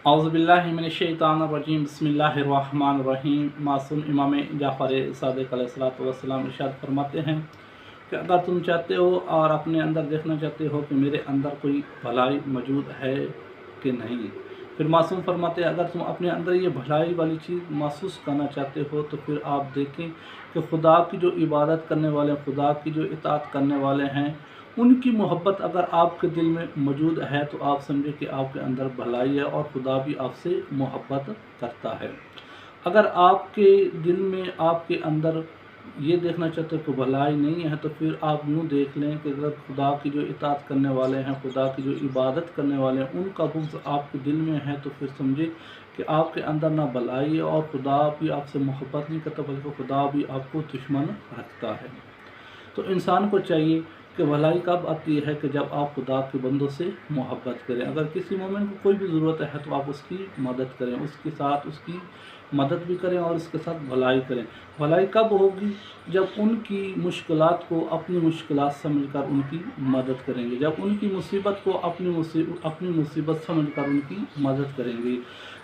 औज़ुबिल्लाहिमिनश्शैतानिर्रजीम बिस्मिल्लाहिर्रहमानिर्रहीम। मासूम इमाम जाफ़र सादिक़ अलैहिस्सलाम इरशाद फरमाते हैं कि अगर तुम चाहते हो और अपने अंदर देखना चाहते हो कि मेरे अंदर कोई भलाई मौजूद है कि नहीं, फिर मासूम फरमाते हैं अगर तुम अपने अंदर ये भलाई वाली चीज़ महसूस करना चाहते हो तो फिर आप देखें कि खुदा की जो इबादत करने वाले, खुदा की जो इताअत करने वाले हैं, उनकी मोहब्बत अगर आपके दिल में मौजूद है तो आप समझें कि आपके अंदर भलाई है और खुदा भी आपसे मोहब्बत करता है। अगर आपके दिल में, आपके अंदर ये देखना चाहते हो कि भलाई नहीं है तो फिर आप यूँ देख लें कि अगर खुदा की जो इताअत करने वाले हैं, खुदा की जो इबादत करने वाले हैं, उनका बुग़्ज़ आपके दिल में है तो फिर समझे कि आपके अंदर ना भलाई है और खुदा भी आपसे मोहब्बत नहीं करता बल्कि खुदा भी आपको दुश्मन रखता है। तो इंसान को चाहिए कि भलाई कब आती है कि जब आप खुदा के बंदों से मोहब्बत करें। अगर किसी मोमिन को कोई भी ज़रूरत है तो आप उसकी मदद करें, उसके साथ उसकी मदद भी करें और उसके साथ भलाई करें। भलाई कब होगी? जब उनकी मुश्किलात को अपनी मुश्किलात समझकर उनकी मदद करेंगे, जब उनकी मुसीबत को अपनी मुसीबत समझकर उनकी मदद करेंगे,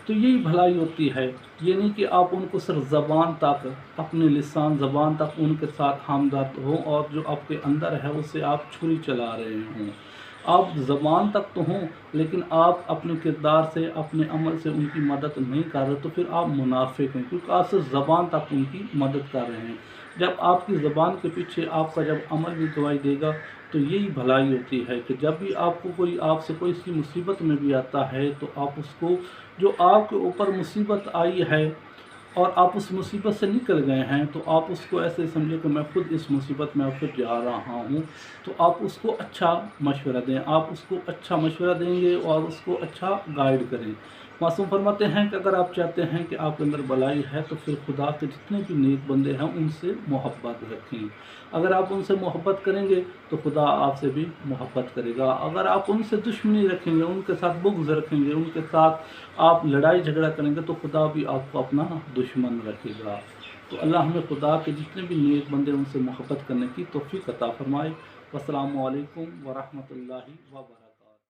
तो यही भलाई होती है। ये नहीं कि आप उनको सिर्फ ज़बान तक, अपने लिसान ज़बान तक उनके साथ हमदर्द हो और जो आपके अंदर है उससे आप छुरी चला रहे हों। आप ज़बान तक तो हों लेकिन आप अपने किरदार से, अपने अमल से उनकी मदद नहीं कर रहे तो फिर आप मुनाफिक हैं, क्योंकि आप सिर्फ ज़बान तक उनकी मदद कर रहे हैं। जब आपकी ज़बान के पीछे आपका जब अमल भी गवाही देगा तो यही भलाई होती है कि जब भी आपको कोई, आपसे कोई सी मुसीबत में भी आता है तो आप उसको, जो आपके ऊपर मुसीबत आई है और आप उस मुसीबत से निकल गए हैं, तो आप उसको ऐसे समझें कि मैं खुद इस मुसीबत में अब फिर जा रहा हूँ, तो आप उसको अच्छा मशवरा दें, आप उसको अच्छा मशवरा देंगे और उसको अच्छा गाइड करें। मासूम फरमाते हैं कि अगर आप चाहते हैं कि आपके अंदर भलाई है तो फिर खुदा के जितने भी नेक बंदे हैं उनसे मोहब्बत रखें। अगर आप उनसे मोहब्बत करेंगे तो खुदा आपसे भी मोहब्बत करेगा। अगर आप उनसे दुश्मनी रखेंगे, उनके साथ बुग़्ज़ रखेंगे, उनके साथ आप लड़ाई झगड़ा करेंगे तो खुदा भी आपको अपना दुश्मन रखेगा। तो अल्लाह हमें खुदा के जितने भी नेक बंदे उनसे मोहब्बत करने की तौफ़ीक़ अता फ़रमाए। वस्सलामु अलैकुम व रहमतुल्लाहि व बरकातहू।